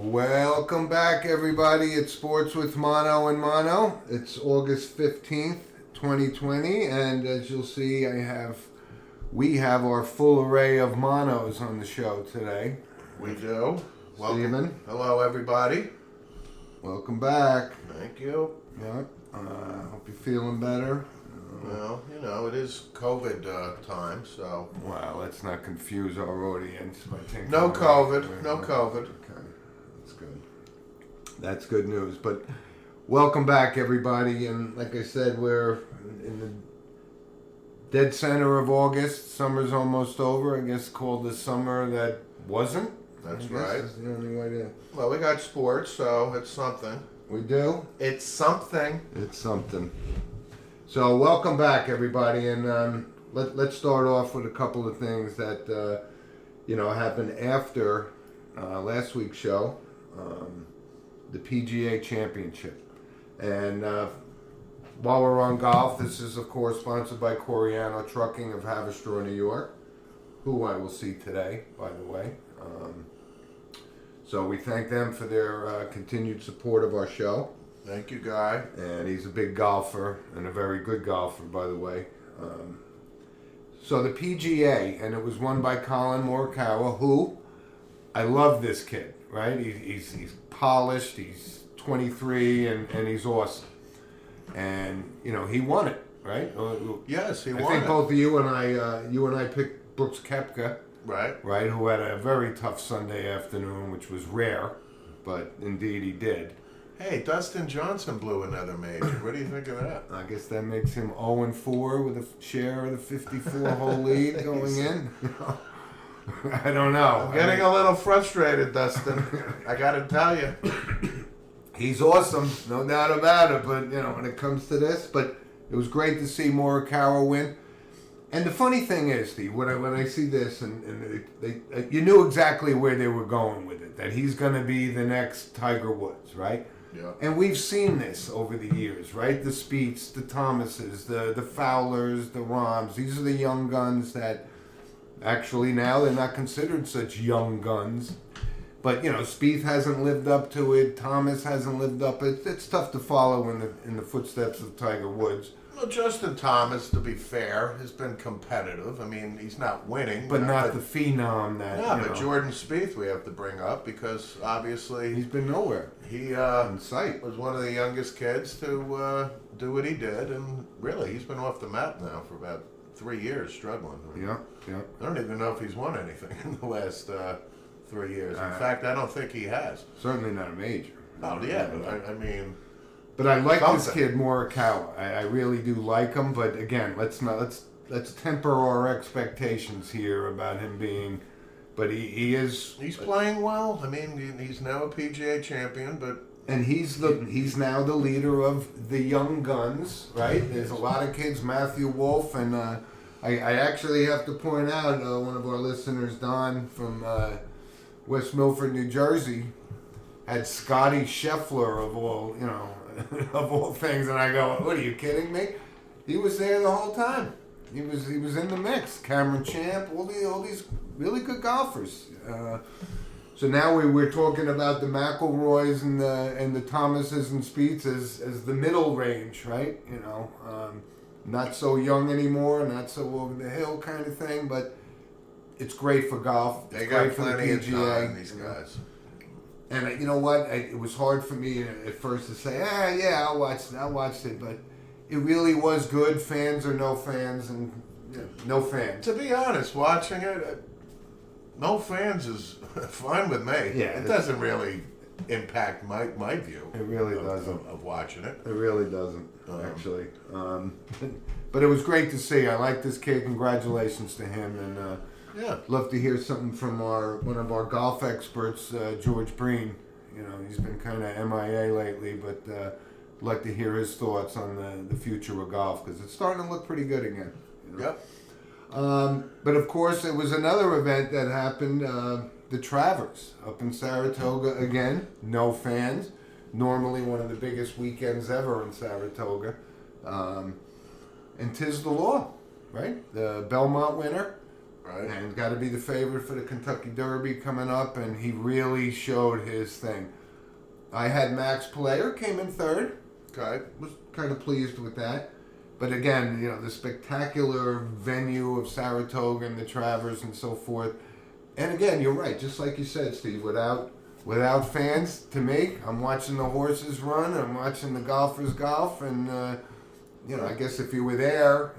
Welcome back, everybody. It's Sports with Mono and Mono. It's August 15th, 2020, and as you'll see, we have our full array of monos on the show today. We do. Welcome. Steven. Hello, everybody. Welcome back. Thank you. Yep. Hope you're feeling better. Well, it is COVID time, so. Wow, let's not confuse our audience by thinking. No COVID. No COVID. Okay, that's good. That's good news. But welcome back, everybody. And like I said, we're in the dead center of August. Summer's almost over. I guess called the summer that wasn't. That's I guess right. That's the only way to. Well, we got sports, so it's something. We do. It's something. It's something. So welcome back, everybody, and let's start off with a couple of things that happened after last week's show, the PGA Championship, and while we're on golf, this is of course sponsored by Coriano Trucking of Haverstraw, New York, who I will see today, by the way. So we thank them for their continued support of our show. Thank you, Guy. And he's a big golfer and a very good golfer, by the way. So the PGA, and it was won by Colin Morikawa, who I love this kid, right? He's polished, he's 23, and he's awesome. And he won it, right? Yes, he won. I think it. both of you and I picked Brooks Koepka, Right. who had a very tough Sunday afternoon, which was rare, but indeed he did. Hey, Dustin Johnson blew another major. What do you think of that? I guess that makes him 0-4 with a share of the 54-hole lead going in. I don't know. I'm getting a little frustrated, Dustin. I got to tell you. He's awesome, no doubt about it. But when it comes to this, but it was great to see Morikawa win. And the funny thing is, Steve, when I see this, and you knew exactly where they were going with it, that he's going to be the next Tiger Woods, right? Yeah. And we've seen this over the years, right? The Spieths, the Thomases, the Fowlers, the Rahms. These are the young guns that actually now they're not considered such young guns. But, Spieth hasn't lived up to it. Thomas hasn't lived up. It's tough to follow in the footsteps of Tiger Woods. Well, Justin Thomas, to be fair, has been competitive. I mean, he's not winning. But not the phenom that, but Jordan Spieth we have to bring up because obviously he's been nowhere. He in sight. was one of the youngest kids to do what he did, and really, he's been off the map now for about 3 years, struggling. Yeah. I don't even know if he's won anything in the last 3 years. In fact, I don't think he has. Certainly not a major. Oh, yeah, but I mean... But I like this kid Morikawa. I really do like him. But again, let's temper our expectations here about him being. But he is. He's playing well. I mean, he's now a PGA champion, but. And he's now the leader of the young guns, right? There's a lot of kids, Matthew Wolff, and I actually have to point out one of our listeners, Don from West Milford, New Jersey, had Scotty Scheffler of all of all things, and I go, what are you kidding me? He was there the whole time. He was in the mix. Cameron Champ, all these really good golfers. So now we're talking about the McIlroys and the Thomases and Spieths as the middle range, right? Not so young anymore, not so over the hill kind of thing, but it's great for golf. They got plenty of time, these guys. And you know what? It was hard for me at first to say, yeah, I'll watch it, but it really was good. Fans or no fans, and no fans. To be honest, watching it, no fans is fine with me. Yeah, it doesn't really impact my view. It really doesn't of watching it. It really doesn't actually. But it was great to see. I like this kid. Congratulations to him, and. Love to hear something from one of our golf experts, George Breen. He's been kind of MIA lately, but like to hear his thoughts on the future of golf because it's starting to look pretty good again. Yep. But of course, it was another event that happened, the Travers up in Saratoga again. No fans. Normally one of the biggest weekends ever in Saratoga. And 'tis the law, right? The Belmont winner. right? And got to be the favorite for the Kentucky Derby coming up, and he really showed his thing. I had Max Player came in third. Okay. Was kind of pleased with that. But again, the spectacular venue of Saratoga and the Travers and so forth. And again, you're right. Just like you said, Steve, without fans, to me, I'm watching the horses run. I'm watching the golfers golf. And, I guess if you were there,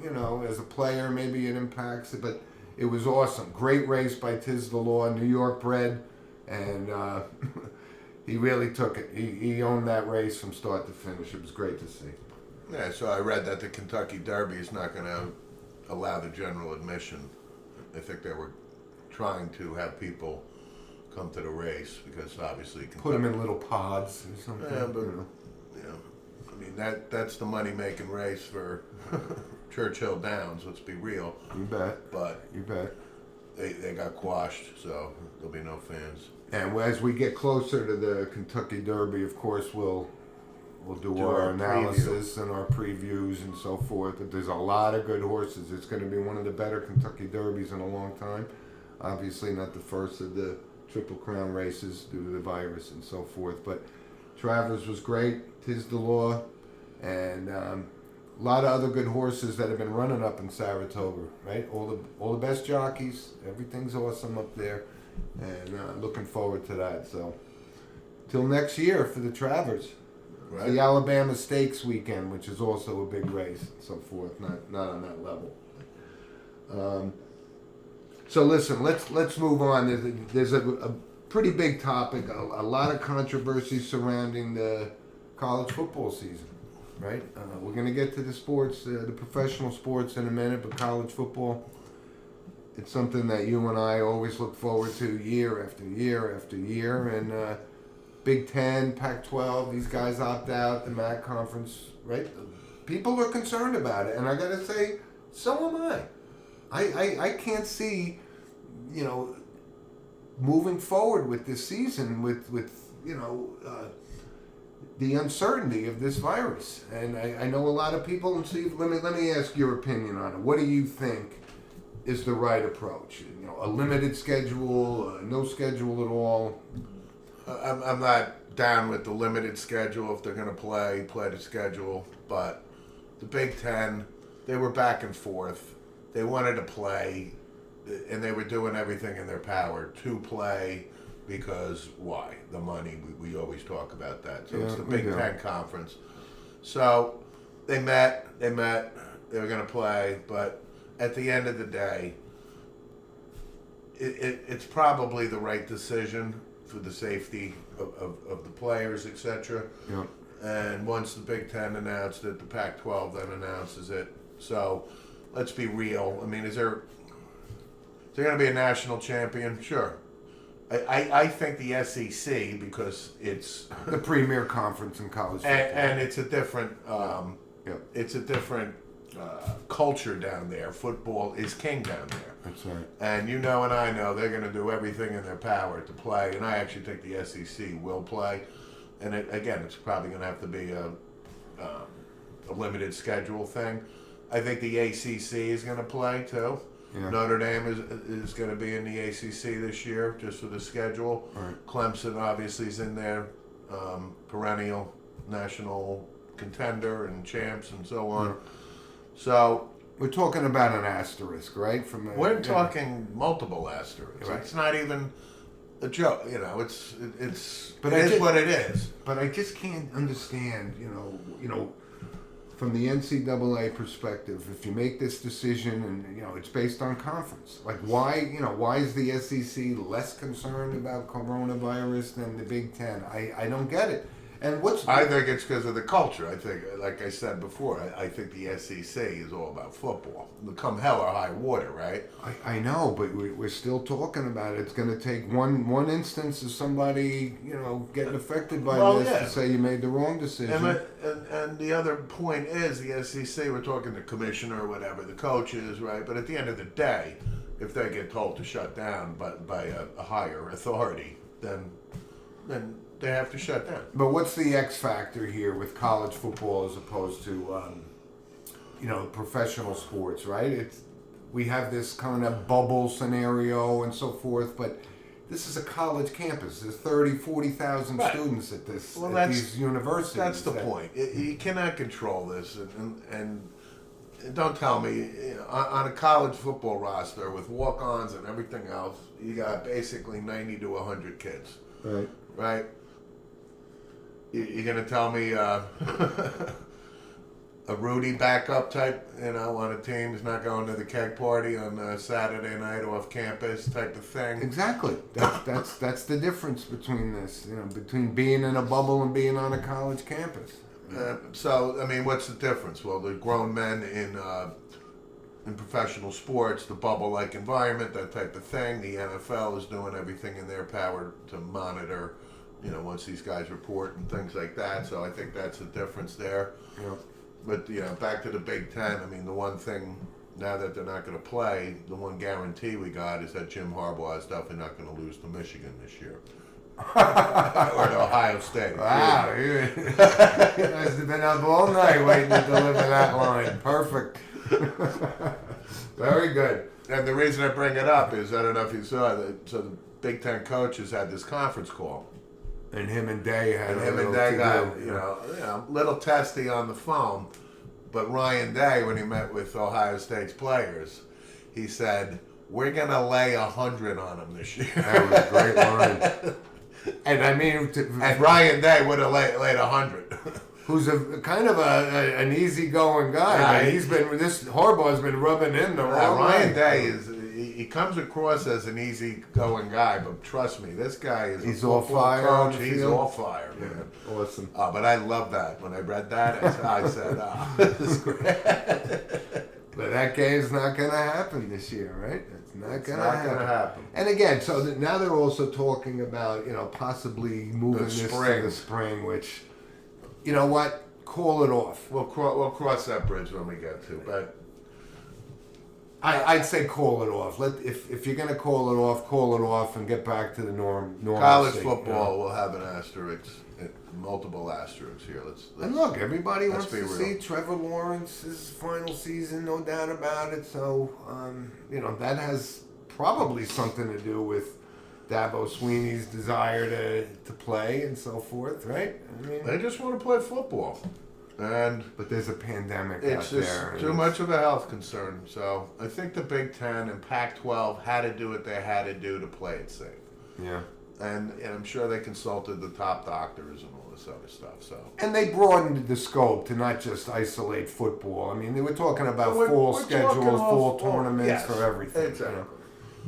as a player, maybe it impacts it. But it was awesome. Great race by Tiz the Law, New York bred. And he really took it. He owned that race from start to finish. It was great to see. Yeah, so I read that the Kentucky Derby is not going to allow the general admission. I think they were trying to have people come to the race because obviously Put them in little pods or something. Yeah, but I mean that's the money making race for Churchill Downs. Let's be real. You bet. But You bet. they got quashed, so there'll be no fans. And as we get closer to the Kentucky Derby, of course, we'll do Do our our analysis and our previews and so forth. But there's a lot of good horses. It's going to be one of the better Kentucky Derbies in a long time. Obviously, not the first of the Triple Crown races due to the virus and so forth. But Travers was great. Tiz the Law, and a lot of other good horses that have been running up in Saratoga. Right, all the best jockeys. Everything's awesome up there, and looking forward to that. So, till next year for the Travers. Right. The Alabama Stakes weekend, which is also a big race, and so forth. Not on that level. So listen, let's move on. There's a pretty big topic, a lot of controversy surrounding the college football season, right? We're going to get to the sports, the professional sports in a minute, but college football, it's something that you and I always look forward to year after year after year, and Big Ten, Pac-12, these guys opt out, the MAC conference, right? People are concerned about it, and I got to say, so am I. I can't see, moving forward with this season with the uncertainty of this virus. And I know a lot of people, and Steve, let me ask your opinion on it. What do you think is the right approach? A limited schedule, no schedule at all? I'm not down with the limited schedule. If they're going to play the schedule. But the Big Ten, they were back and forth. They wanted to play, and they were doing everything in their power to play because why? The money. We always talk about that. So it's the Big Ten conference. So they met. They were going to play. But at the end of the day, it's probably the right decision for the safety of the players, etc. Yeah. And once the Big Ten announced it, the Pac-12 then announces it. So let's be real. I mean, is there going to be a national champion? Sure. I think the SEC, because it's the premier conference in college football. and it's a different it's a different culture down there. Football is king down there. That's right. And and I know they're going to do everything in their power to play. And I actually think the SEC will play. And it's probably going to have to be a limited schedule thing. I think the ACC is going to play too. Yeah. Notre Dame is going to be in the ACC this year just for the schedule. Right. Clemson obviously is in there, perennial national contender and champs and so on. Yeah. So we're talking about an asterisk, right? We're talking multiple asterisks. Right. It's not even a joke. It's But it is what it is. But I just can't understand, from the NCAA perspective, if you make this decision and it's based on conference, like why is the SEC less concerned about coronavirus than the Big Ten? I don't get it. And I think it's because of the culture. I think, like I said before, I think the SEC is all about football. Come hell or high water, right? I know, but we're still talking about it. It's going to take one instance of somebody, getting affected by this to say you made the wrong decision. And the other point is the SEC, we're talking the commissioner or whatever, the coaches, right? But at the end of the day, if they get told to shut down by a higher authority, then they have to shut down. But what's the X factor here with college football as opposed to, professional sports, right? we have this kind of bubble scenario and so forth, but this is a college campus. There's 30, 40,000 Right. students at this Well, at these universities. That's the point. You cannot control this, and don't tell me, you know, on a college football roster with walk-ons and everything else, you got basically 90 to 100 kids, Right. right? You're gonna tell me a Rudy backup type, you know, on a team is not going to the keg party on a Saturday night off campus type of thing. Exactly. That's the difference between this, you know, between being in a bubble and being on a college campus. So, I mean, what's the difference? Well, the grown men in professional sports, the bubble-like environment, that type of thing. The NFL is doing everything in their power to monitor, you know, once these guys report and things like that. So I think that's the difference there. Yeah. But, you know, back to the Big Ten, I mean, the one thing, now that they're not going to play, the one guarantee we got is that Jim Harbaugh is definitely not going to lose to Michigan this year. Or to Ohio State. Wow, you guys have been up all night waiting to deliver that line. Perfect. Very good. And the reason I bring it up is, I don't know if you saw that, so the Big Ten coaches had this conference call. And him and Day had And a him and little Day to got, do. you know, little testy on the phone. But Ryan Day, when he met with Ohio State's players, he said, "We're going to lay 100 on them this year." That was a great line. And I mean, And Ryan Day would have laid 100. who's a kind of an easygoing guy. Right. But he's been this Harbaugh's been rubbing in the wrong Ryan way. Day is, he comes across as an easygoing guy, but trust me, this guy is He's a all football fire coach. on the He's field. all fire, man. Awesome. But I love that. When I read that, I said, this is great. But that game's not going to happen this year, right? It's not It's going to not happen. going to happen. And again, so that now they're also talking about, you know, possibly moving this to spring. the spring, which, you know what, call it off. We'll cross that bridge when we get to. But I'd say call it off. If you're going to call it off and get back to the normalcy. college you football know. will have an asterisk, multiple asterisks here. And look, everybody let's wants be to real. see Trevor Lawrence's final season, no doubt about it. So, you know, that has probably something to do with Dabo Sweeney's desire to play and so forth, right? I mean, They just want to play football. And but there's a pandemic it's out just there. and too it's- much of a health concern. So I think the Big Ten and Pac-12 had to do what they had to do to play it safe. Yeah. And I'm sure they consulted the top doctors and all this other stuff. So And they broadened the scope to not just isolate football. I mean, they were talking about We're full talking schedules, full all- tournaments yes, for everything. exactly. You know?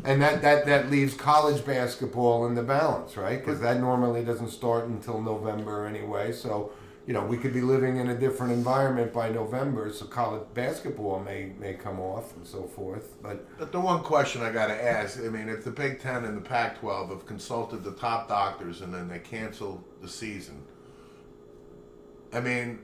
And that leaves college basketball in the balance, right? Because that normally doesn't start until November anyway. So, you know, we could be living in a different environment by November, so college basketball may come off and so forth. But the one question I got to ask, I mean, if the Big Ten and the Pac-12 have consulted the top doctors and then they cancel the season, I mean,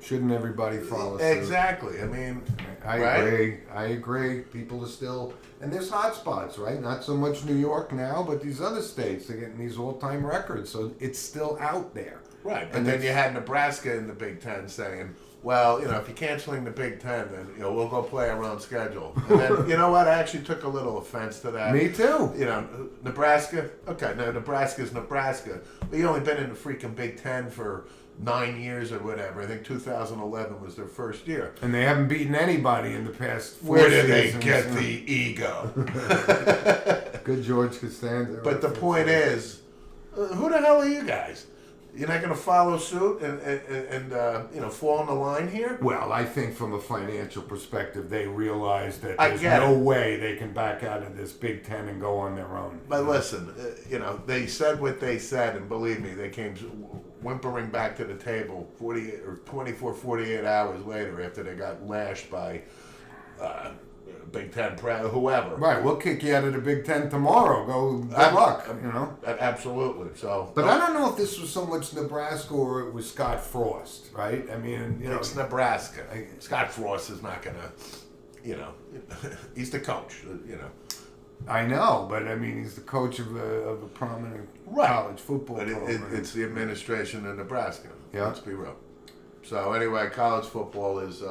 shouldn't everybody follow suit? exactly. I mean, I right? agree. I agree. People are still, and there's hot spots, right? Not so much New York now, but these other states, they're getting these all-time records, so it's still out there. Right, but And then it's- you had Nebraska in the Big Ten saying, well, you know, if you're canceling the Big Ten, then, you know, we'll go play our own schedule. And then, you know what, I actually took a little offense to that. Me too. You know, Nebraska, okay, no, Nebraska's Nebraska. But you only been in the freaking Big Ten for 9 years or whatever. I think 2011 was their first year. And they haven't beaten anybody in the past 4 Where did they seasons. get the ego? Good George Costanza. But the point is, who the hell are you guys? You're not going to follow suit and you know, fall in the line here? Well, I think from a financial perspective, they realize that I there's get no it. way they can back out of this Big Ten and go on their own. But listen, you know, they said what they said, and believe me, they came whimpering back to the table 48 or 24, 48 hours later after they got lashed by Big Ten, whoever. Right, we'll kick you out of the Big Ten tomorrow. Good luck, you know. Absolutely. So, But I don't know if this was so much Nebraska or it was Scott Frost, right? I mean, you know, it's Nebraska. Scott Frost is not going to, you know, he's the coach, you know. I know, but I mean, he's the coach of a prominent Right. college football But program. it's the administration in Nebraska. Yeah. Let's be real. So anyway, college football is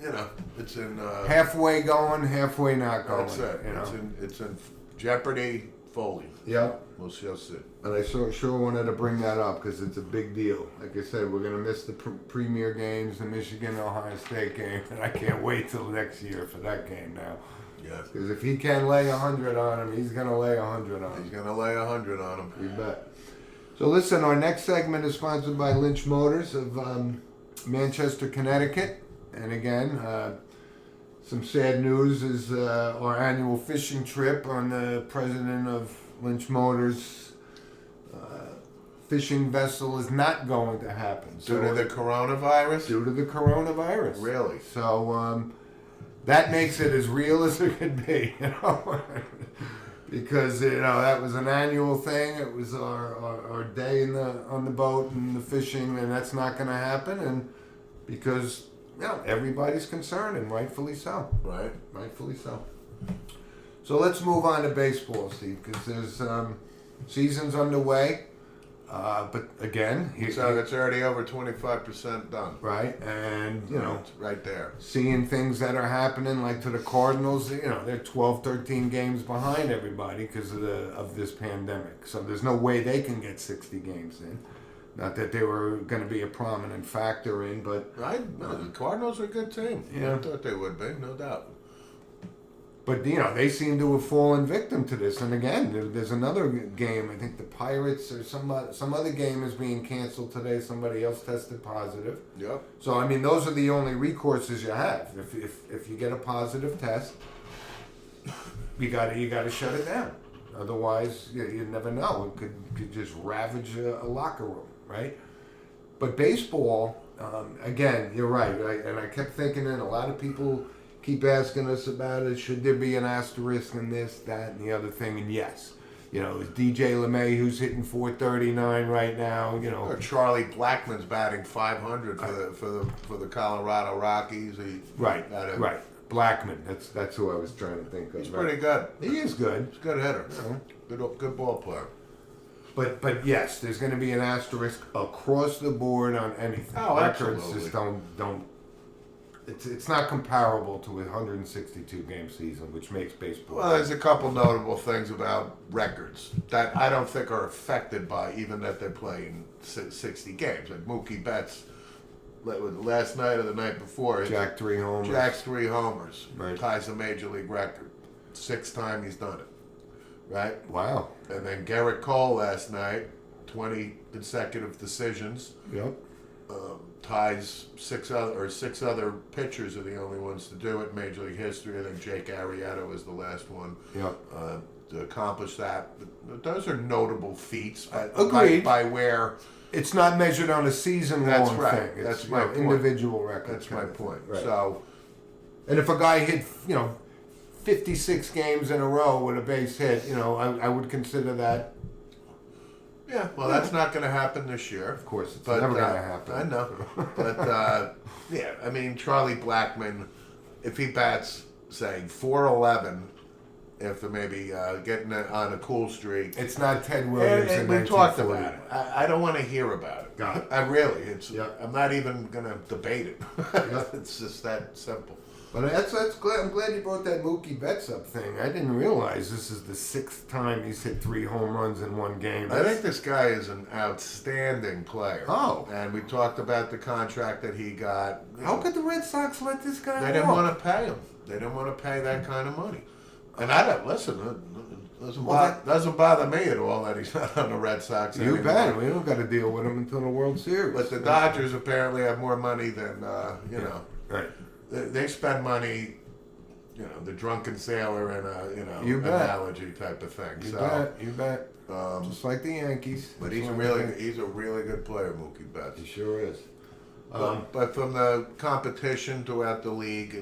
you know, it's in. Halfway going, halfway not going. That's it. You know. It's in jeopardy fully. Yep. We'll just see. And I sure wanted to bring that up because it's a big deal. Like I said, we're gonna miss the premier games, the Michigan Ohio State game, and I can't wait till next year for that game now. Yeah. Because if he can lay 100 on him, he's gonna lay 100 on He's him. gonna lay 100 on him. You bet. So listen, our next segment is sponsored by Lynch Motors of Manchester, Connecticut, and again. Some sad news is our annual fishing trip on the president of Lynch Motors fishing vessel is not going to happen. Due to the coronavirus? Due to the coronavirus. Really? So that makes it as real as it could be, you know. Because, you know, that was an annual thing. It was our day on the boat and the fishing, and that's not going to happen. And because... yeah, everybody's concerned, and rightfully so. Right. Rightfully so. So let's move on to baseball, Steve, because there's season's underway. But again, So it's already over 25% done. right, and you know, It's right there. seeing things that are happening, like to the Cardinals, you know, they're 12, 13 games behind everybody because of this pandemic. So there's no way they can get 60 games in. Not that they were going to be a prominent factor in, but Right? No, the Cardinals are a good team. Yeah. I thought they would be, no doubt. you know, they seem to have fallen victim to this. And again, there's another game. I think the Pirates or some other game is being canceled today. Somebody else tested positive. Yep. So I mean, those are the only recourses you have. If you get a positive test, you gotta shut it down. Otherwise, you never know. It could just ravage a locker room, right? But baseball, again, you're right. And I kept thinking, and a lot of people keep asking us about it. Should there be an asterisk in this, that, and the other thing? And yes, you know, it's DJ LeMay who's hitting 439 right now. You know, Or Charlie Blackmon's batting 500 for the Colorado Rockies. right. Blackman. That's who I was trying to think of. He's right? pretty good. He is good. He's a good hitter. You know. Good ball player. But yes, there's going to be an asterisk across the board on anything. Oh, Records absolutely. just don't. It's not comparable to a 162 game season, which makes baseball. Well, there's a couple notable things about records that I don't think are affected by even that they're playing 60 games. Like Mookie Betts, last night or the night before, Jack 3 homers. Jack's 3 homers, Right. ties a major league record. 6th time he's done it, right? Wow. And then Garrett Cole last night, 20 consecutive decisions, Yep. ties 6 other pitchers are the only ones to do it in Major League history. I think Jake Arrieta was the last one Yep. to accomplish that. But those are notable feats. Agreed. By where It's not measured on a season That's long right. thing. It's, That's you my know, point. individual record. that's my kind of thing. point. Right. So And if a guy hit, 56 games in a row with a base hit, I would consider that. yeah, well, that's not going to happen this year. Of course, it's But, never going to happen. I know. But, yeah, I mean, Charlie Blackmon, if he bats, say, 411, after maybe getting on a cool streak. It's not Ted Williams And in we talked 1940. about it. I don't want to hear about it. Got it. I really, Yep. I'm not even going to debate it. Yep. It's just that simple. But I'm glad you brought that Mookie Betts up thing. I didn't realize this is the 6th time he's hit 3 home runs in one game. I think this guy is an outstanding player. Oh. And we talked about the contract that he got. How could the Red Sox let this guy They didn't walk? want to pay him. They didn't want to pay that kind of money. And I don't listen. It doesn't bother me at all that he's not on the Red Sox You anymore. bet. We don't got to deal with him until the World Series. But the Dodgers apparently have more money than Right. They spend money. The drunken sailor in a You bet. analogy type of thing. You bet. Just like the Yankees. But Just he's like a really good player, Mookie Betts. He sure is. But from the competition throughout the league,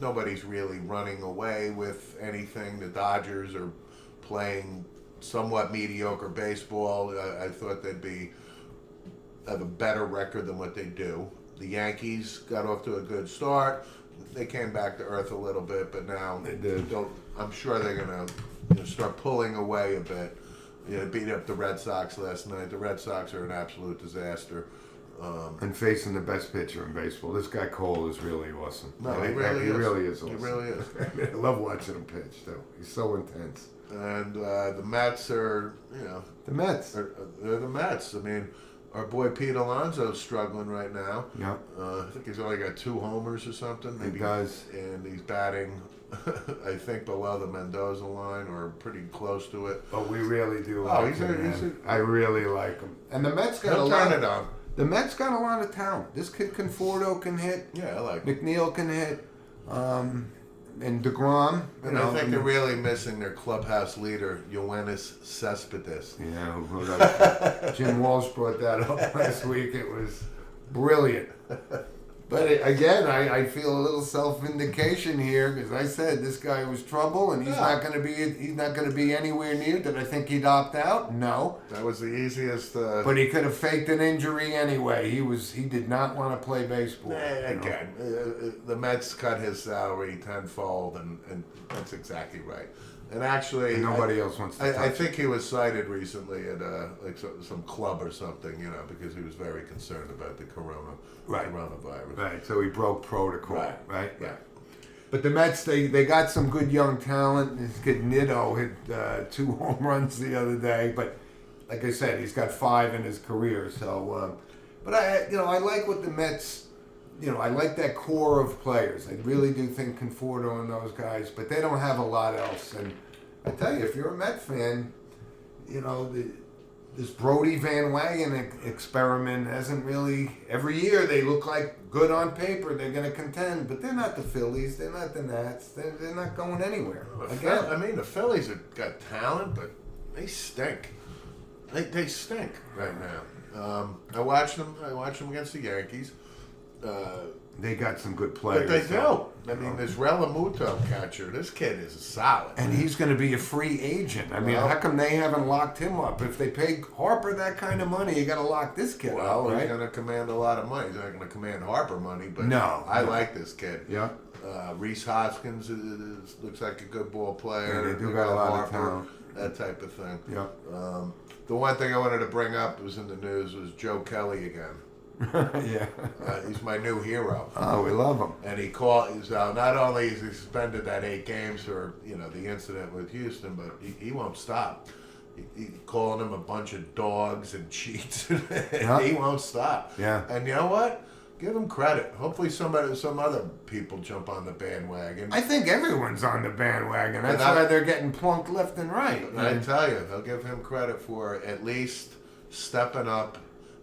nobody's really running away with anything. The Dodgers are playing somewhat mediocre baseball. I thought they'd have a better record than what they do. The Yankees got off to a good start. They came back to earth a little bit, but now They did. I'm sure they're going to start pulling away a bit. Beat up the Red Sox last night. The Red Sox are an absolute disaster. And facing the best pitcher in baseball. This guy Cole is really awesome. No, he really is. Awesome. He really is. I love watching him pitch, though. He's so intense. And the Mets are, The Mets. they're the Mets. I mean, our boy Pete Alonso's struggling right now. Yep. I think he's only got 2 homers or something. He does. And he's batting, I think, below the Mendoza line or pretty close to it. But we really do Oh, like him. I really like him. And the Mets got a He'll lot. turn it on. The Mets got a lot of talent. This kid Conforto can hit. Yeah, I like him. McNeil can hit. And DeGrom. And I think they're really missing their clubhouse leader, Yoenis Cespedes. Yeah, Jim Walsh brought that up last week. It was brilliant. But again, I feel a little self-vindication here because I said this guy was trouble, and he's not going to be anywhere near. Did I think he'd opt out? No. That was the easiest. But he could have faked an injury anyway. He did not want to play baseball. Again, the Mets cut his salary tenfold, and that's exactly right. And actually, And nobody else wants to touch I think he was cited recently at like some club or something, because he was very concerned about the coronavirus. Right, so he broke protocol, right? Yeah. But the Mets, they got some good young talent. This kid Nitto hit 2 home runs the other day, but like I said, he's got 5 in his career. So, but I like what the Mets. I like that core of players. I really do think Conforto and those guys, but they don't have a lot else. And I tell you, if you're a Met fan, this Brody Van Wagen experiment hasn't really. Every year they look like good on paper. They're going to contend, but they're not the Phillies. They're not the Nats. They're not going anywhere. Again, I mean, the Phillies have got talent, but they stink. They stink right now. I watched them against the Yankees. they got some good players. But they do. I mean, this Relamuto catcher, this kid is solid. And he's going to be a free agent. I mean, Well, how come they haven't locked him up? If they pay Harper that kind of money, you got to lock this kid Well, up, right? he's going to command a lot of money. He's not going to command Harper money, but No. I like this kid. Yeah. Reese Hoskins looks like a good ball player. Yeah, they do got a lot of Harper, talent. that type of thing. Yeah. The one thing I wanted to bring up was in the news was Joe Kelly again. Yeah. He's my new hero. Oh, we love him. And he's not only is he suspended that 8 games for the incident with Houston, but he won't stop. He calling him a bunch of dogs and cheats. Yeah. He won't stop. Yeah. And you know what? Give him credit. Hopefully some other people jump on the bandwagon. I think everyone's on the bandwagon. That's And why they're getting plunked left and right. And I tell you, they'll give him credit for at least stepping up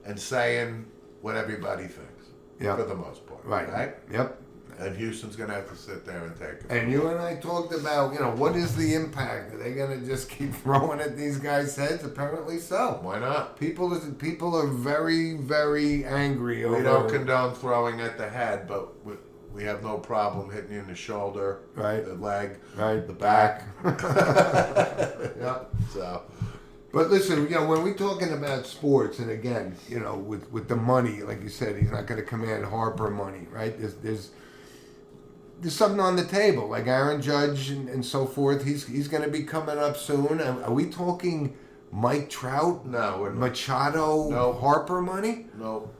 and saying what everybody thinks. Yeah. For the most part. Right. Yep. And Houston's going to have to sit there and take it. And you and I talked about, what is the impact? Are they going to just keep throwing at these guys' heads? Apparently so. Why not? People are very, very angry over. We don't condone throwing at the head, but we have no problem hitting you in the shoulder, Right. the leg, Right. the back. Yeah. So, But listen, when we're talking about sports, and again, with the money, like you said, he's not going to command Harper money, right? There's something on the table, like Aaron Judge and so forth. He's going to be coming up soon. Are we talking Mike Trout? no, we're not. Machado, No. Harper money? No.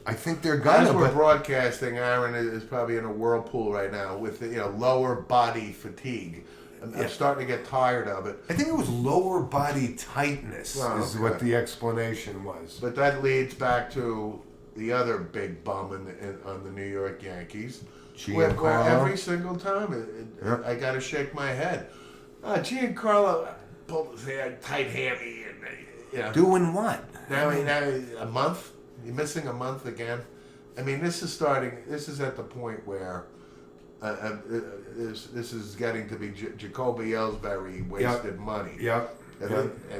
I think they're As gonna. we're But broadcasting, Aaron is probably in a whirlpool right now with lower body fatigue. I'm starting to get tired of it. I think it was lower body tightness Oh, is okay. what the explanation was. But that leads back to the other big bum on the New York Yankees. Where Giancarlo? every single time Yep. I got to shake my head. Giancarlo pulled his hand, tight hammy, and Doing what? now a month. You're missing a month again. I mean, this is at the point where this is getting to be Jacoby Ellsbury wasted money. Yep. And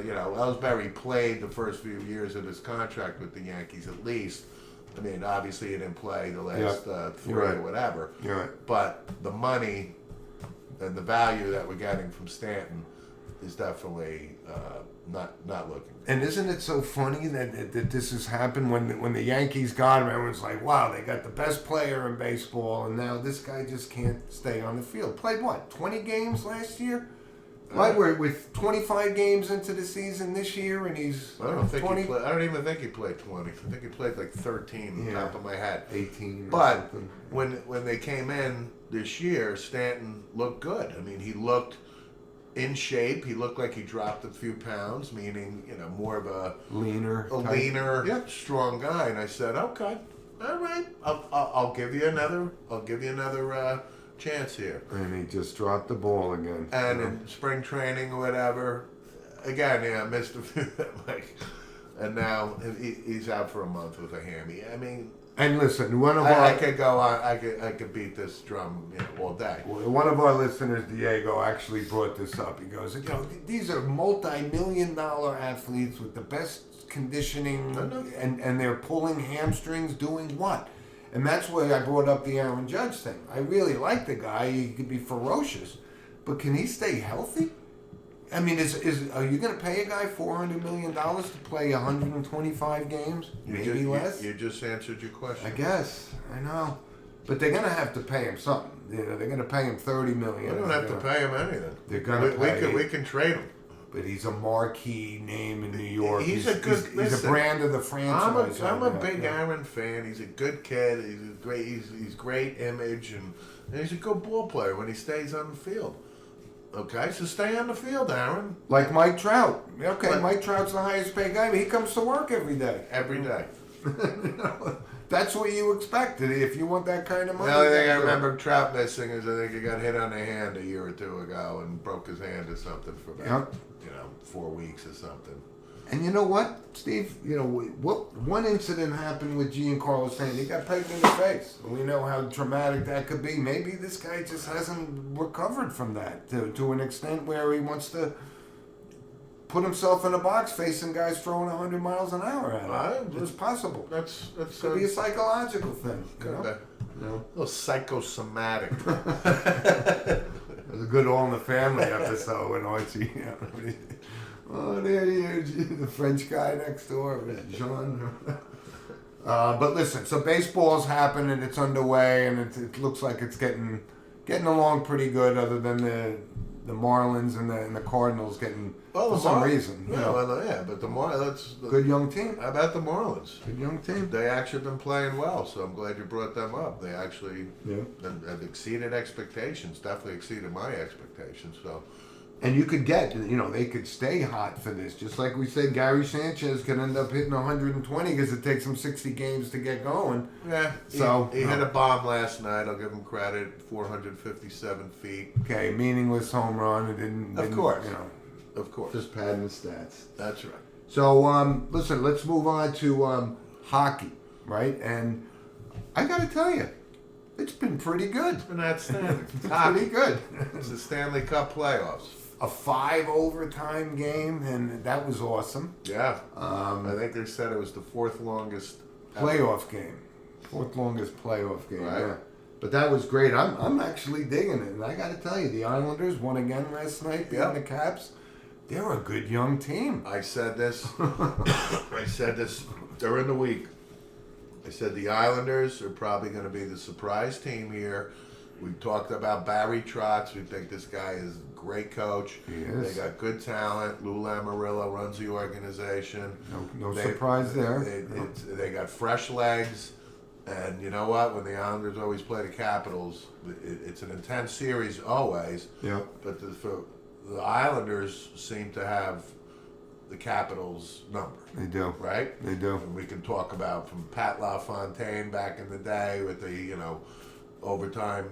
Ellsbury played the first few years of his contract with the Yankees at least. I mean, obviously he didn't play the last 3 You're right. or whatever. You're right. But the money and the value that we're getting from Stanton is definitely not looking good. And isn't it so funny that this has happened when the Yankees got him? Everyone's like, "Wow, they got the best player in baseball," and now this guy just can't stay on the field. Played what, 20 games last year? Right, we're with 25 games into the season this year, and he's I don't think 20, he played. I don't even think he played 20. I think he played like 13. Yeah. Top of my head. 18. Or But something. when they came in this year, Stanton looked good. I mean, he looked in shape. He looked like he dropped a few pounds, meaning more of a leaner, leaner, Yep. strong guy. And I said, okay, all right, I'll give you another. Chance here. And he just dropped the ball again. And in spring training or whatever, again, missed a few. Like, and now he's out for a month with a hammy. I mean, and listen, one of I our could go on. I could beat this drum all day. one of our listeners, Diego, actually brought this up. He goes, these are multi-million-dollar athletes with the best conditioning, and they're pulling hamstrings, doing what? And that's why I brought up the Aaron Judge thing. I really like the guy. He could be ferocious. But can he stay healthy? I mean, are you going to pay a guy $400 million to play 125 games? Maybe less? You just answered your question. I guess. I know. But they're going to have to pay him something. They're going to pay him $30 million. We don't have to pay him anything. They're going to pay We can trade him. But he's a marquee name in New York. He's a brand of the franchise. I'm a big Aaron fan. He's a good kid. He's great image, and he's a good ball player when he stays on the field. Okay, so stay on the field, Aaron. Like Mike Trout. Okay, But Mike Trout's the highest paid guy, but he comes to work every day. Every day. That's what you expected if you want that kind of money. The only thing I remember Trout missing is I think he got hit on the hand a year or two ago and broke his hand or something for about 4 weeks or something. And you know what, Steve? One incident happened with Giancarlo Stanton. He got pegged in the face. We know how traumatic that could be. Maybe this guy just hasn't recovered from that to an extent where he wants to put himself in a box facing guys throwing 100 miles an hour at him. It's possible. That's Could be a psychological thing. A little psychosomatic. It was a good All in the Family episode when Archie. Oh, there he is, the French guy next door, Jean. But listen, so baseball's happening, it's underway, and it looks like it's getting along pretty good. Other than the Marlins and the Cardinals getting for some reason. But the Marlins. Good young team. How about the Marlins? Good young team. They actually been playing well, so I'm glad you brought them up. They actually have exceeded expectations. Definitely exceeded my expectations. So. And you could get, they could stay hot for this. Just like we said, Gary Sanchez could end up hitting 120 because it takes him 60 games to get going. Yeah, so he hit a bomb last night. I'll give him credit. 457 feet. Okay, meaningless home run. It didn't. Of course. Of course. Just padding the stats. That's right. So, listen, let's move on to hockey, right? And I got to tell you, it's been pretty good. It's been outstanding. It's pretty good. It's the Stanley Cup playoffs. A 5 overtime game, and that was awesome. Yeah. I think they said it was the fourth longest playoff game. Fourth longest playoff game. Right. Yeah. But that was great. I'm actually digging it, and I got to tell you, the Islanders won again last night. Beating the Caps. They're a good young team. I said this. During the week. I said the Islanders are probably going to be the surprise team here. We talked about Barry Trotz. We think this guy is a great coach. He is. They got good talent. Lou Lamoriello runs the organization. No surprise there. They got fresh legs. And you know what? When the Islanders always play the Capitals, it's an intense series always. Yeah. But the Islanders seem to have the Capitals' number. They do. Right? They do. And we can talk about from Pat LaFontaine back in the day with the, overtime,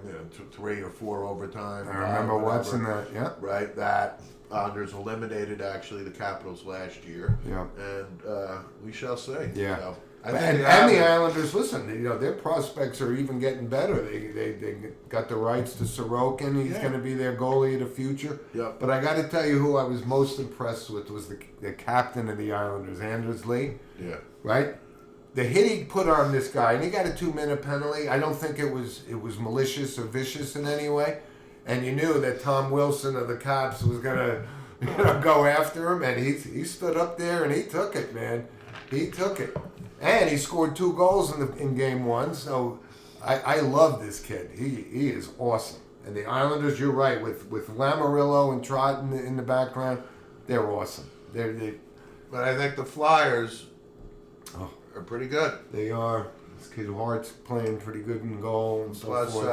3 or 4 overtime. I remember watching that, yeah. Right, that. Islanders eliminated, actually, the Capitals last year. Yeah. And we shall see. Yeah. So, and the Islanders, listen, their prospects are even getting better. They got the rights to Sorokin. He's going to be their goalie of the future. Yep. But I got to tell you who I was most impressed with was the captain of the Islanders, Anders Lee. Yeah. Right? The hit he put on this guy, and he got a 2-minute penalty. I don't think it was malicious or vicious in any way. And you knew that Tom Wilson of the Caps was going to go after him, and he stood up there and he took it, man. He took it. And he scored 2 goals in game 1, so I love this kid. He is awesome. And the Islanders, you're right, with Lamarillo and Trot in the background, they're awesome. But I think the Flyers Oh. are pretty good. They are. This kid Hart's playing pretty good in goal and so Plus, forth.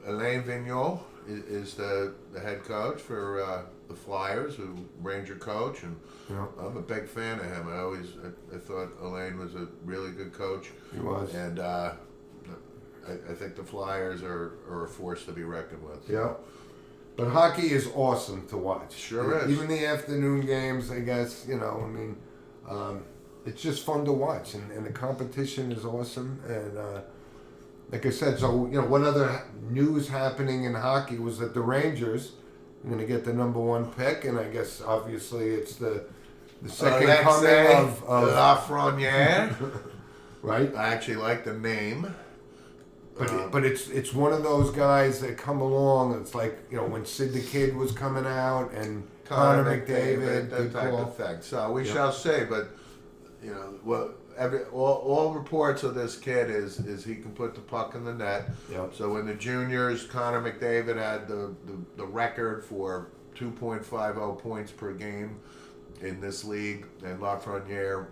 Alain Vigneault is the head coach for the Flyers, who Ranger coach, and Yeah. I'm a big fan of him. I thought Alain was a really good coach. He was. And I think the Flyers are a force to be reckoned with. Yeah. But hockey is awesome to watch. Sure is. Even the afternoon games, I guess, it's just fun to watch. And the competition is awesome. And like I said, so, what other news happening in hockey was that the Rangers are going to get the #1 pick. And I guess, obviously, it's the second coming of Lafreniere. Right? I actually like the name. But it's one of those guys that come along. It's like when Sid the Kid was coming out and Connor McDavid, that good type call. of thing. So we Yeah. shall see. But all reports of this kid is he can put the puck in the net. Yep. So in the juniors, Connor McDavid had the record for 2.50 points per game in this league, and Lafreniere,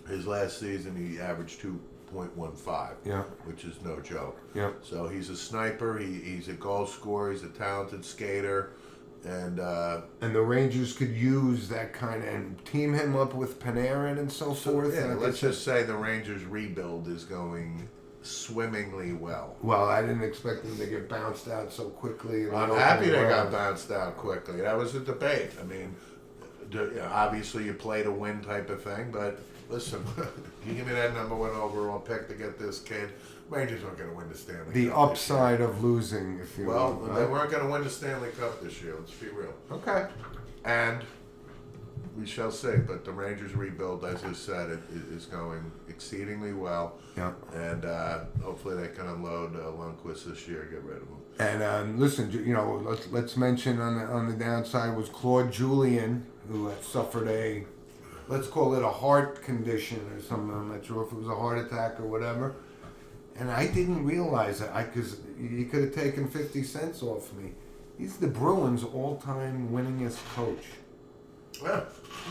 his last season, he averaged 2.15, Yeah. which is no joke. Yeah. So he's a sniper. He's a goal scorer. He's a talented skater, and And the Rangers could use that kind of and team him up with Panarin and so forth. yeah, And let's just say the Rangers' rebuild is going swimmingly well. Well, I didn't expect them to get bounced out so quickly. I'm happy they got bounced out quickly. That was a debate. I mean, obviously you play to win type of thing, but listen, you give me that #1 overall pick to get this kid. Rangers aren't going to win the Stanley The Cup. upside of losing, if you Well, will. they weren't going to win the Stanley Cup this year. Let's be real. Okay. And we shall see. But the Rangers rebuild, as I said, it is going exceedingly well. Yeah. And hopefully they can unload Lundqvist this year, get rid of him. And listen, let's mention on the downside was Claude Julien, who had suffered let's call it a heart condition or something. I'm not sure if it was a heart attack or whatever. And I didn't realize that because he could have taken 50 cents off me. He's the Bruins' all-time winningest coach. Yeah.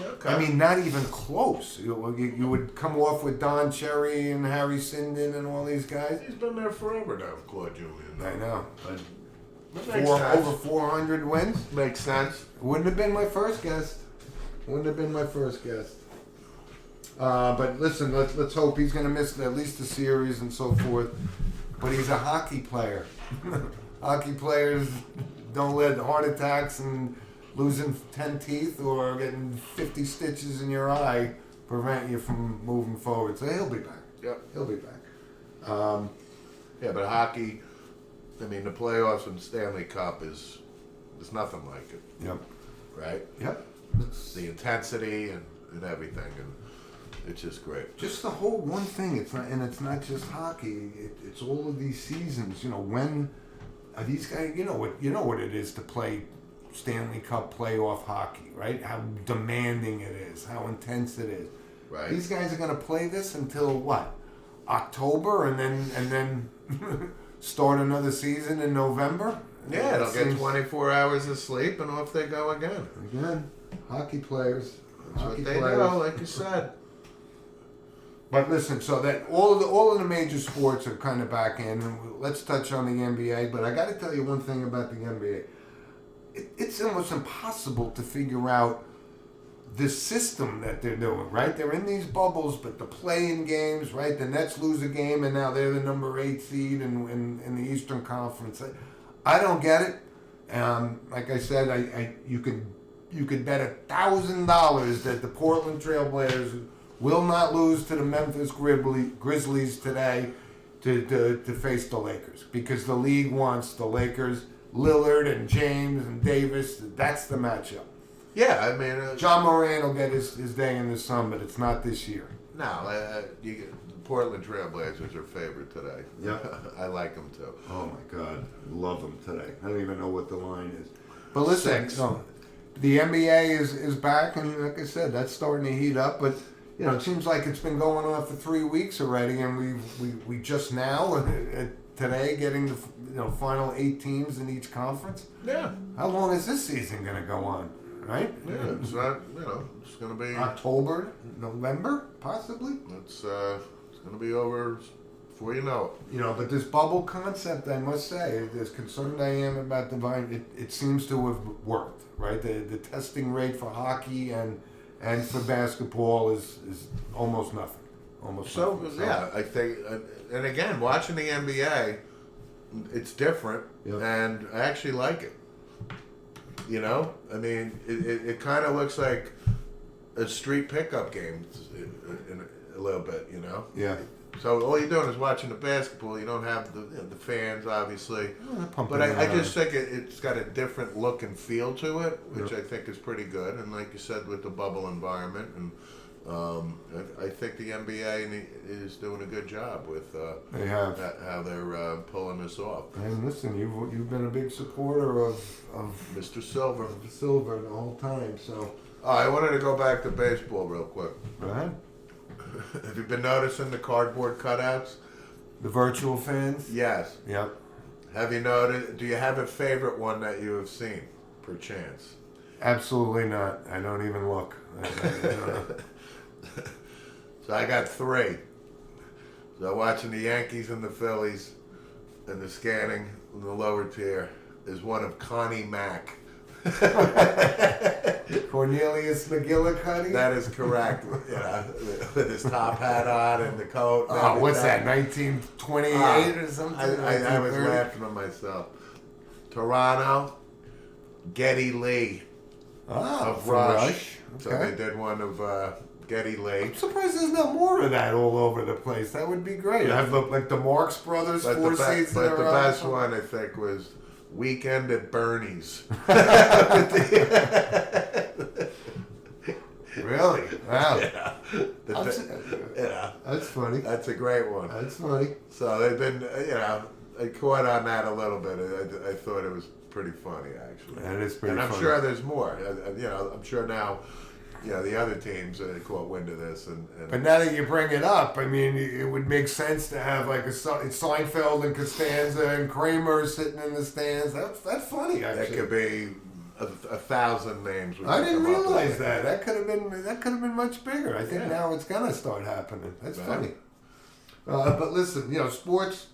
Okay. I mean, not even close. You would come off with Don Cherry and Harry Sinden and all these guys. He's been there forever now, Claude Julien. I know. That makes sense. Over 400 wins. Makes sense. Wouldn't have been my first guess. But listen, let's hope he's going to miss at least the series and so forth. But he's a hockey player. Hockey players don't let heart attacks and losing 10 teeth or getting 50 stitches in your eye prevent you from moving forward. So he'll be back. Yep. He'll be back. Yeah, but hockey, I mean, the playoffs and Stanley Cup there's nothing like it, Yep. right? Yep. The intensity and everything, and it's just great. Just the whole one thing. It's not just hockey. It's all of these seasons. When are these guys? You know what it is to play Stanley Cup playoff hockey, right? How demanding it is. How intense it is. Right. These guys are going to play this until what? October, and then start another season in November. Yeah, they'll get Seems- 24 hours of sleep, and off they go again. Again, hockey players. That's what they do, like you said. But listen, so that all of the major sports are kind of back in, and let's touch on the NBA. But I got to tell you one thing about the NBA. It's almost impossible to figure out the system that they're doing. Right? They're in these bubbles, but the play-in games. Right? The Nets lose a game, and now they're the number 8 seed in the Eastern Conference. I don't get it. Like I said, you could bet $1,000 that the Portland Trailblazers will not lose to the Memphis Grizzlies today to face the Lakers, because the league wants the Lakers, Lillard and James and Davis. That's the matchup. Yeah, I mean, John Moran will get his day in the sun, but it's not this year. no, the Portland Trailblazers are favored today. Yeah. I like them too. Oh my God, love them today. I don't even know what the line is. But listen, 6. the NBA is back, and like I said, that's starting to heat up. But it seems like it's been going on for 3 weeks already, and we just now today, getting the final 8 teams in each conference. Yeah. How long is this season going to go on? Right? Yeah, it's not, it's going to be, October, November, possibly. it's going to be over before you know it. But this bubble concept, I must say, as concerned I am about the Vine, it seems to have worked, right? The testing rate for hockey and for basketball is almost nothing. So, yeah, I think, and again, watching the NBA, it's different, Yep. and I actually like it. I mean, it kind of looks like a street pickup game in a little bit, Yeah. So all you're doing is watching the basketball. You don't have the fans, obviously. Pumping But I around. just think it's got a different look and feel to it, which Yep. I think is pretty good. And like you said, with the bubble environment, and I think the NBA is doing a good job with They have. how they're pulling this off. And listen, you've been a big supporter of Mr. Silver. Silver the whole time, so Oh, I wanted to go back to baseball real quick. go ahead. Have you been noticing the cardboard cutouts? The virtual fans? Yes. Yep. Have you noticed? Do you have a favorite one that you have seen, perchance? Absolutely not. I don't even look. I don't know. So I got 3. So watching the Yankees and the Phillies, and the scanning in the lower tier is one of Connie Mack. Cornelius McGillicuddy? That is correct. With his top hat on and the coat. And Oh, what's that, everything. 1928 or something? I was 1930? laughing at myself. Toronto, Geddy Lee Oh, of for Rush. Okay. So they did one of Geddy Lee. I'm surprised there's not more of that all over the place. That would be great. I have the Marx Brothers But four the, seats but that the are best on. one, I think, was Weekend at Bernie's. Really? Wow. Yeah. That's funny. That's a great one. That's funny. So they've been, I caught on that a little bit. I thought it was pretty funny, actually. That is pretty And I'm funny. sure there's more. I'm sure now, the other teams caught wind of this. But now that you bring it up, I mean, it would make sense to have like Seinfeld and Costanza and Kramer sitting in the stands. That's funny, that actually. could be a 1,000 names. we I could didn't come up with. realize that. That could have been much bigger. I think Yeah. now it's gonna start happening. That's Right. funny. But listen, sports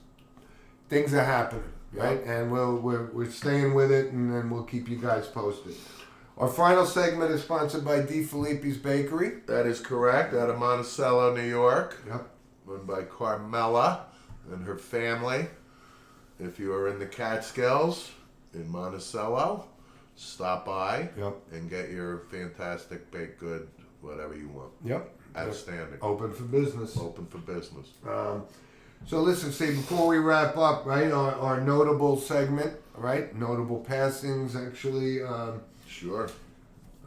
things are happening, right? And we're staying with it, and then we'll keep you guys posted. Our final segment is sponsored by D. Filippi's Bakery. That is correct. Out of Monticello, New York. Yep. Run by Carmela and her family. If you are in the Catskills in Monticello, stop by Yep. and get your fantastic baked good, whatever you want. Yep. Outstanding. Open for business. Open for business. So listen, Steve, before we wrap up, right, our notable segment, right, notable passings, actually, Sure.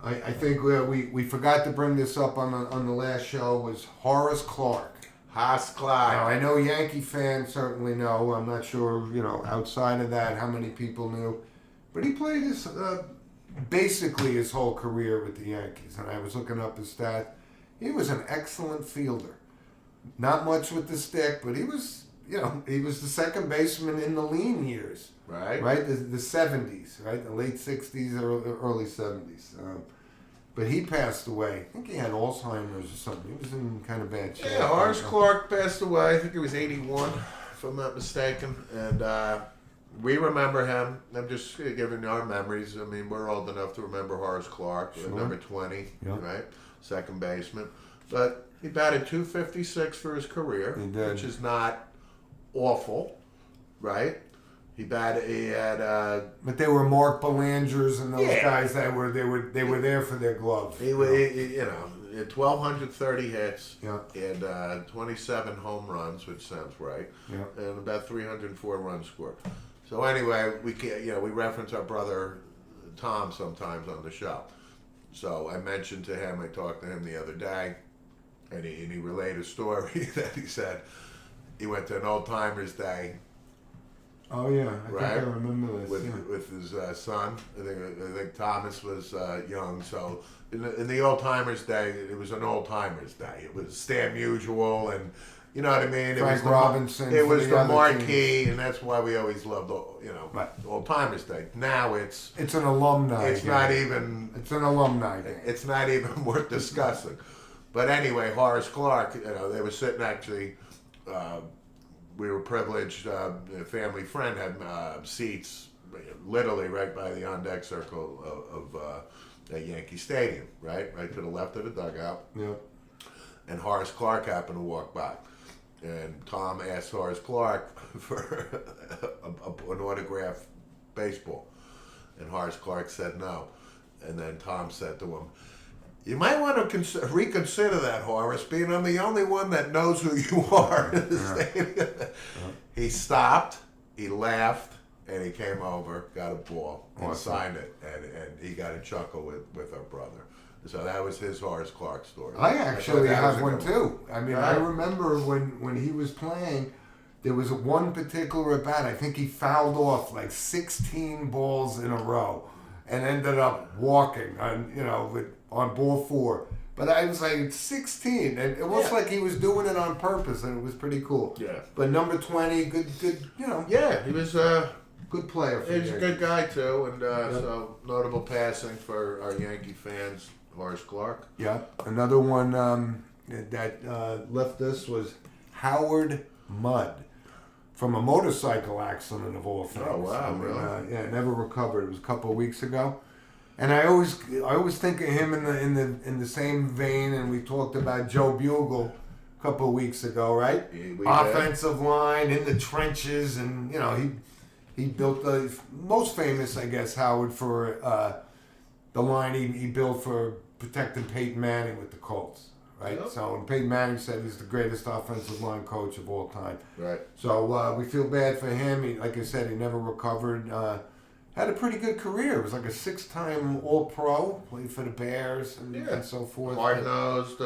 I think we forgot to bring this up on the last show, was Horace Clark. Haas Now, Clark. I know Yankee fans certainly know. I'm not sure, outside of that, how many people knew. But he played basically his whole career with the Yankees. And I was looking up his stats. He was an excellent fielder. Not much with the stick, but he was the second baseman in the lean years. Right? Right? The 70s, right? The late 60s, early 70s. But he passed away. I think he had Alzheimer's or something. He was in kind of bad shape. Yeah, Horace Clark passed away. I think he was 81, if I'm not mistaken. And we remember him. I'm just giving our memories. I mean, we're old enough to remember Horace Clark, Sure. number 20, Yeah. right? Second baseman. But he batted .256 for his career, He did. which is not awful, right? He had But they were Mark Belangers and those Yeah. guys that were there for their glove. he had 1,230 hits Yeah. and 27 home runs, which sounds right. Yeah. And about 304 runs scored. So anyway, we reference our brother Tom sometimes on the show. So I mentioned to him, I talked to him the other day, and he relayed a story that he said he went to an old timers day Oh yeah, I think I Right. remember this. with yeah. with his son. I think Thomas was young. So in the old timers day, it was an old timers day. It was Stan Musial and You know what I mean? Frank Robinson It for was the the other marquee, and that's why we always loved, Right. Old Timers Day. Now it's an alumni. it's game. not even It's an alumni game. it's not even worth discussing. But anyway, Horace Clark, they were sitting actually. We were privileged. A family friend had seats, literally right by the on-deck circle of Yankee Stadium, right to the left of the dugout. Yeah. And Horace Clark happened to walk by, and Tom asked Horace Clark for an autographed baseball, and Horace Clark said no, and then Tom said to him, "You might want to reconsider that, Horace, being I'm the only one that knows who you are in the stadium." He stopped, he laughed, and he came over, got a ball, and signed it, and he got a chuckle with our brother. So that was his Horace Clark story. I actually have one one too. I mean, I remember when he was playing, there was one particular at bat. I think he fouled off like 16 balls in a row, and ended up walking on ball 4. But I was like 16, and it looks like he was doing it on purpose, and it was pretty cool. Yeah. But number 20, good. Yeah, he was. Good player. For He's a you. good guy too, and so notable passing for our Yankee fans, Horace Clark. Yeah. Another one that left us was Howard Mudd from a motorcycle accident of all things. Oh wow, really? Yeah, never recovered. It was a couple of weeks ago. And I always think of him in the same vein, and we talked about Joe Bugle a couple of weeks ago, right? Yeah, we Offensive line in the trenches, and he built the most famous, I guess, Howard, for the line he built for protecting Peyton Manning with the Colts, right? Yep. So and Peyton Manning said he's the greatest offensive line coach of all time. Right. So we feel bad for him. Like I said, he never recovered. Had a pretty good career. It was like a 6-time All-Pro. Played for the Bears and so forth. Hard-nosed,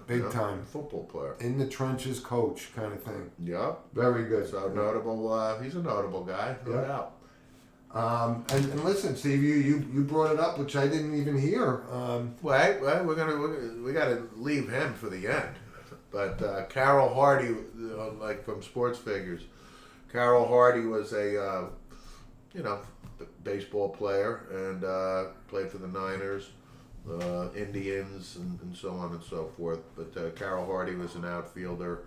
Big time football player. In the trenches coach kind of thing. Yep. Very good. So notable. He's a notable guy, no doubt. And listen, Steve, you brought it up, which I didn't even hear. Well, we got to leave him for the end. But Carol Hardy, like from Sports Figures, Carol Hardy was a baseball player and played for the Niners, Indians, and so on and so forth. But Carol Hardy was an outfielder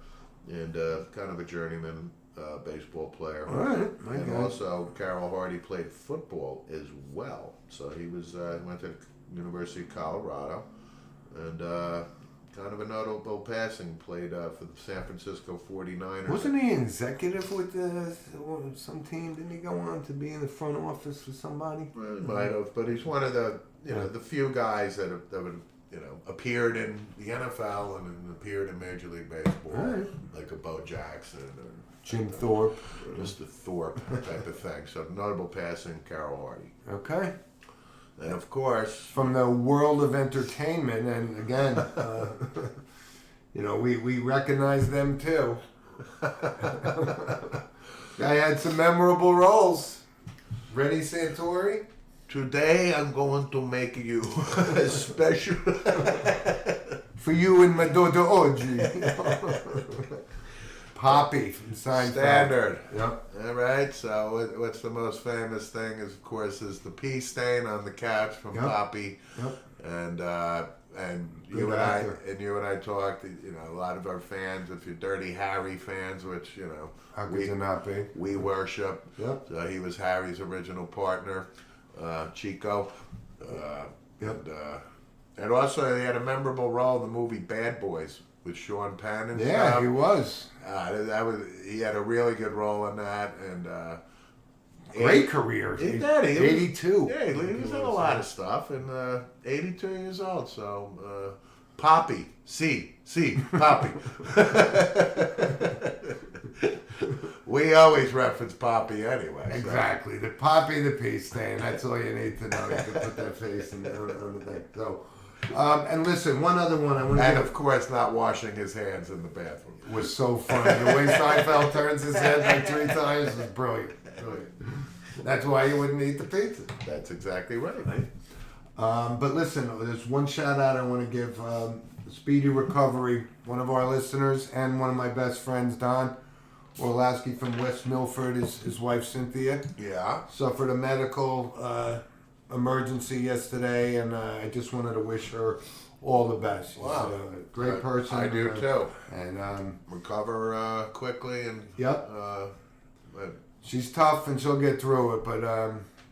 and kind of a journeyman baseball player. All right. And also, Carol Hardy played football as well. So he went to University of Colorado, and kind of a notable passing. Played for the San Francisco 49ers. Wasn't he an executive with some team? Didn't he go on to be in the front office for somebody? Well, he might have, but he's one of the the few guys that have appeared in the NFL and appeared in Major League Baseball, Right. like a Bo Jackson or Jim Thorpe. Mr. Thorpe type of thing. So notable passing, Carol Hardy. Okay. And of course, From the world of entertainment, and again, we recognize them too. Guy had some memorable roles. Reddy Santori. today I'm going to make you a special. For you and my daughter Audrey. Poppy from Seinfeld. Standard. Yep. All right. So what's the most famous thing is, of course, is the pee stain on the couch from Yep. Poppy. Yep. And Good you and actor. I talked. A lot of our fans, if you're Dirty Harry fans, which How could you not be? we worship. Yep. So he was Harry's original partner, Chico. Yep. And also he had a memorable role in the movie Bad Boys with Sean Penn and Yeah, stuff. he was. He had a really good role in that, and Great career. He did. He 82. Yeah, he was in a lot of stuff, and 82 years old. So Poppy, Poppy. We always reference Poppy anyway. so. Exactly. The Poppy, the pea stain. That's all you need to know. You can put that face on the thing. So, and listen, one other one I want to And get of course, not washing his hands in the bathroom. was so funny. The way Seinfeld turns his head like 3 times was brilliant. Brilliant. That's why you wouldn't eat the pizza. That's exactly right. But listen, there's one shout out I want to give speedy recovery. One of our listeners and one of my best friends, Don Orlowski from West Milford, his wife Cynthia, Yeah. suffered a medical emergency yesterday, and I just wanted to wish her all the best. She's Wow. a great person. I do too. And Recover quickly and. yep, But she's tough and she'll get through it. But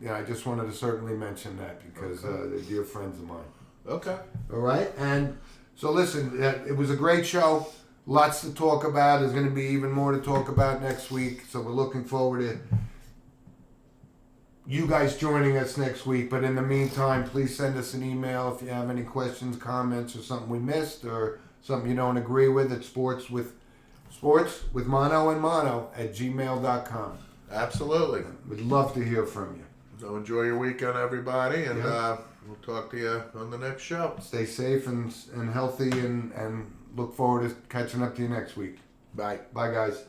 yeah, I just wanted to certainly mention that because they're dear friends of mine. okay. All right, and so listen, it was a great show. Lots to talk about. There's going to be even more to talk about next week. So we're looking forward to you guys joining us next week. But in the meantime, please send us an email if you have any questions, comments, or something we missed, or something you don't agree with at sports with mono and mono at gmail.com. Absolutely. We'd love to hear from you. So enjoy your weekend, everybody, and Yeah. we'll talk to you on the next show. Stay safe and healthy, and look forward to catching up to you next week. Bye. Bye, guys.